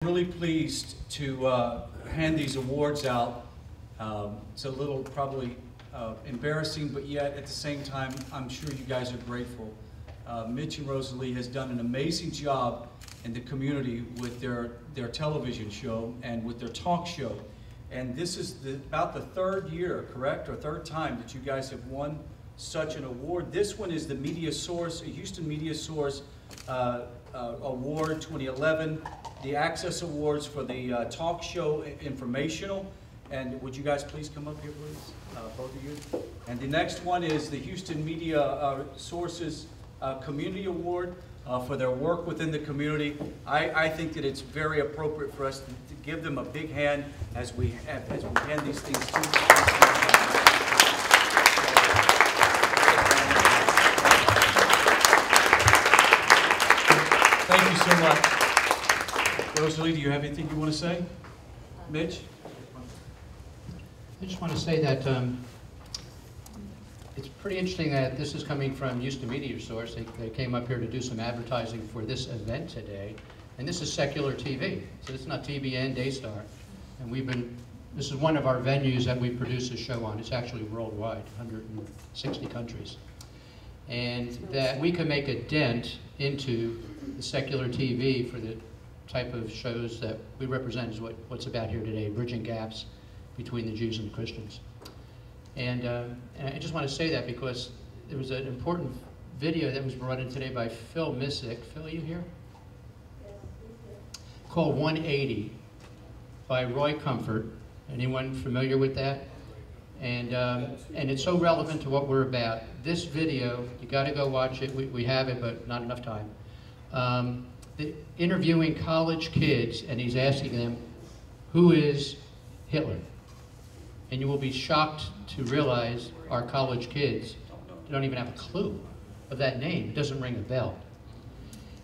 Really pleased to hand these awards out. It's a little probably embarrassing, but yet at the same time, I'm sure you guys are grateful. Mitch and Rosalie has done an amazing job in the community with their television show and with their talk show. And this is about the third year, correct, or third time that you guys have won such an award. This one is the Media Source, a Houston Media Source Award 2011, the Access Awards for the talk show informational. And would you guys please come up here, please, both of you? And the next one is the Houston Media Sources Community Award for their work within the community. I think that it's very appropriate for us to give them a big hand as we hand these things to them. Thank you so much. Rosalie, do you have anything you want to say? Mitch? I just want to say that it's pretty interesting that this is coming from Houston Media Source. They came up here to do some advertising for this event today. And this is secular TV. So it's not TBN, Daystar. And this is one of our venues that we produce a show on. It's actually worldwide, 160 countries. And that we can make a dent into the secular TV for the type of shows that we represent is what's about here today, bridging gaps between the Jews and the Christians. And I just want to say that because there was an important video that was brought in today by Phil Missick. Phil, are you here? Called 180 by Roy Comfort. Anyone familiar with that? And it's so relevant to what we're about. This video, you got to go watch it. We have it, but not enough time. Interviewing college kids, and he's asking them, who is Hitler? And you will be shocked to realize our college kids don't even have a clue of that name. It doesn't ring a bell.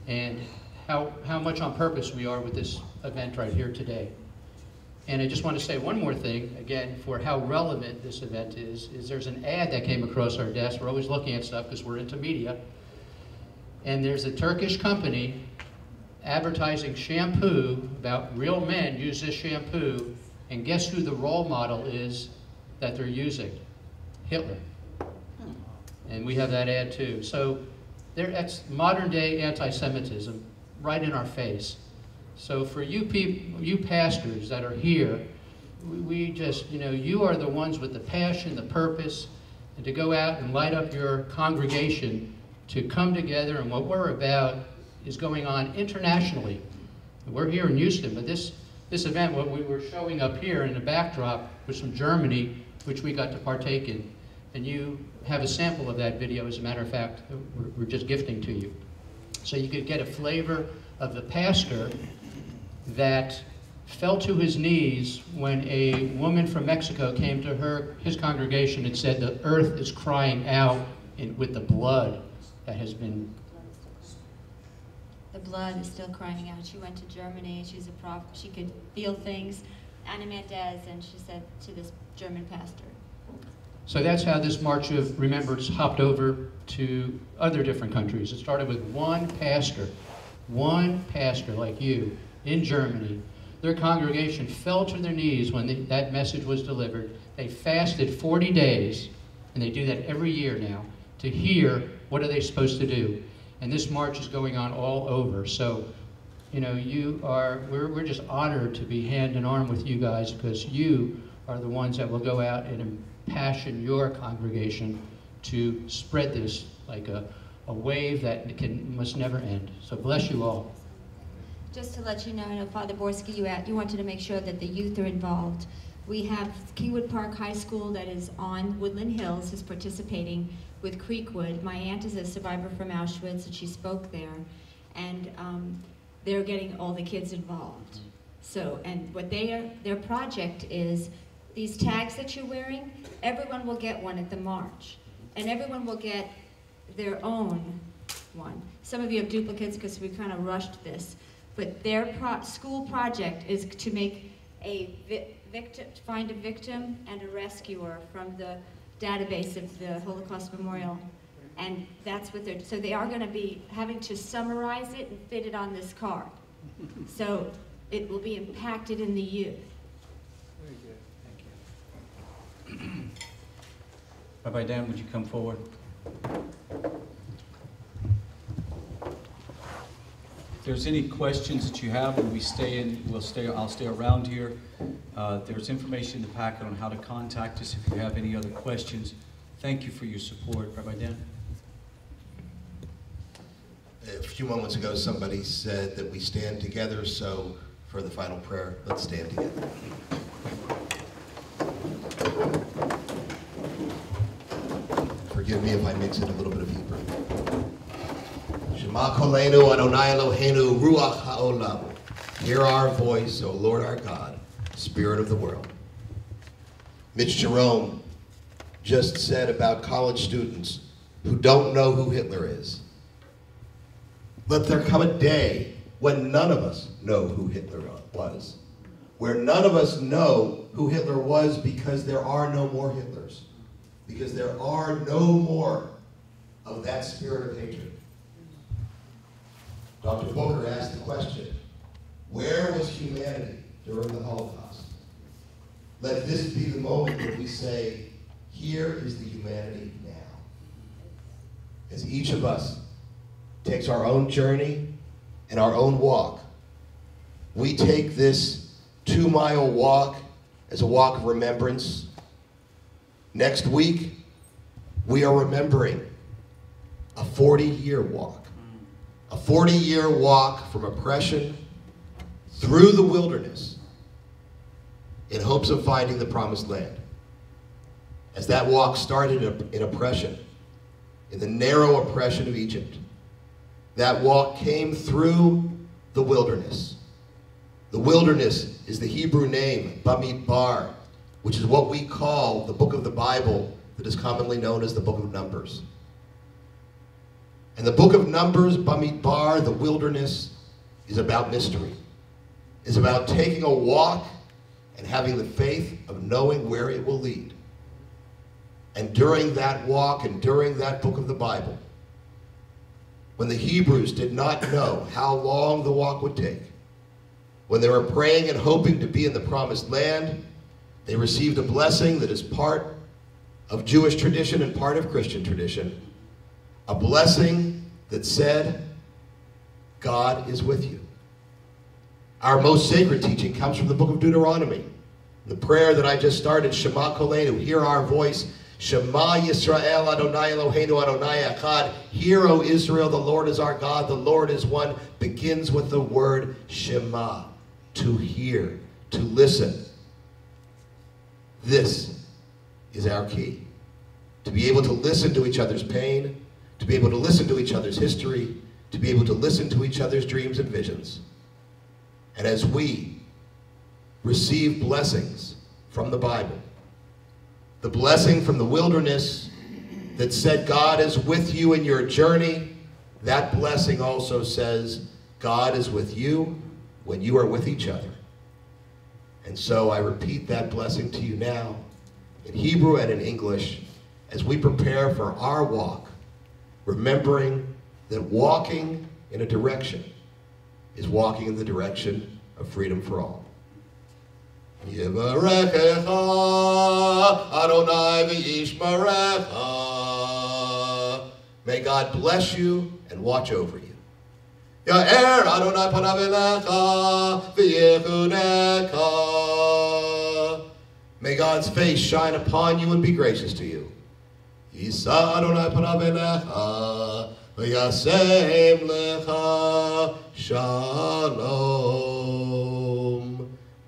And how much on purpose we are with this event right here today. And I just want to say one more thing, again, for how relevant this event is there's an ad that came across our desk. We're always looking at stuff because we're into media. And there's a Turkish company advertising shampoo about real men use this shampoo. And guess who the role model is that they're using? Hitler. And we have that ad too. So that's modern day anti-Semitism right in our face. So for you people, you pastors that are here, we just, you are the ones with the passion, the purpose, and to go out and light up your congregation to come together. And what we're about is going on internationally. We're here in Houston, but this event, what we were showing up here in the backdrop was from Germany, which we got to partake in. And you have a sample of that video, as a matter of fact, we're just gifting to you. So you could get a flavor of the pastor that fell to his knees when a woman from Mexico came to his congregation and said the earth is crying out with the blood that has been. The blood is still crying out. She went to Germany. She's a prophet. She could feel things. Anna Mendez, and she said to this German pastor. So that's how this March of Remembrance hopped over to other different countries. It started with one pastor like you in Germany. Their congregation fell to their knees when that message was delivered. They fasted 40 days, and they do that every year now, to hear what are they supposed to do. And this march is going on all over. So, we're just honored to be hand in arm with you guys because you are the ones that will go out and impassion your congregation to spread this like a wave that must never end. So bless you all. Just to let you know, I know Father Borski, you wanted to make sure that the youth are involved. We have Kingwood Park High School that is on Woodland Hills is participating with Creekwood. My aunt is a survivor from Auschwitz, and she spoke there. And they're getting all the kids involved. So, and what their project is, these tags that you're wearing, everyone will get one at the march. And everyone will get their own one. Some of you have duplicates because we kind of rushed this. But their school project is to make find a victim and a rescuer from the database of the Holocaust Memorial. And that's what so they are going to be having to summarize it and fit it on this card. So it will be impacted in the youth. Very good, thank you. Rabbi Dan, would you come forward? If there's any questions that you have, when we stay in, I'll stay around here. There's information in the packet on how to contact us if you have any other questions. Thank you for your support. Rabbi Dan? A few moments ago, somebody said that we stand together, so for the final prayer, let's stand together. Forgive me if I mix in a little bit of Hebrew. Shema Kolenu Adonai Eloheinu Ruach HaOlam. Hear our voice, O Lord our God, Spirit of the world. Mitch Jerome just said about college students who don't know who Hitler is. Let there come a day when none of us know who Hitler was, where none of us know who Hitler was because there are no more Hitlers, because there are no more of that spirit of hatred. Dr. Booker asked the question, where was humanity during the Holocaust? Let this be the moment when we say, here is the humanity now. As each of us takes our own journey and our own walk, we take this 2-mile walk as a walk of remembrance. Next week, we are remembering a 40-year walk. A 40-year walk from oppression through the wilderness in hopes of finding the promised land. As that walk started in oppression, in the narrow oppression of Egypt, that walk came through the wilderness. The wilderness is the Hebrew name, Bamidbar, which is what we call the book of the Bible that is commonly known as the book of Numbers. And the book of Numbers, Bamidbar, the wilderness, is about mystery. It's about taking a walk and having the faith of knowing where it will lead. And during that walk and during that book of the Bible, when the Hebrews did not know how long the walk would take, when they were praying and hoping to be in the promised land, they received a blessing that is part of Jewish tradition and part of Christian tradition. A blessing that said, God is with you. Our most sacred teaching comes from the book of Deuteronomy. The prayer that I just started, Shema Kolenu, hear our voice. Shema Yisrael Adonai Eloheinu Adonai Echad. Hear, O Israel, the Lord is our God, the Lord is one, begins with the word Shema, to hear, to listen. This is our key. To be able to listen to each other's pain, to be able to listen to each other's history, to be able to listen to each other's dreams and visions. And as we receive blessings from the Bible, the blessing from the wilderness that said God is with you in your journey, that blessing also says God is with you when you are with each other. And so I repeat that blessing to you now in Hebrew and in English as we prepare for our walk, remembering that walking in a direction is walking in the direction of freedom for all. Yivarechecha Adonai v'yishmerecha. May God bless you and watch over you. Ya'er Adonai panav elecha v'yichunecha. May God's face shine upon you and be gracious to you. Yisa Adonai panav elecha v'yasem lecha shalom.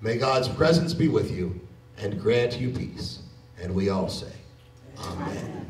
May God's presence be with you and grant you peace. And we all say, Amen.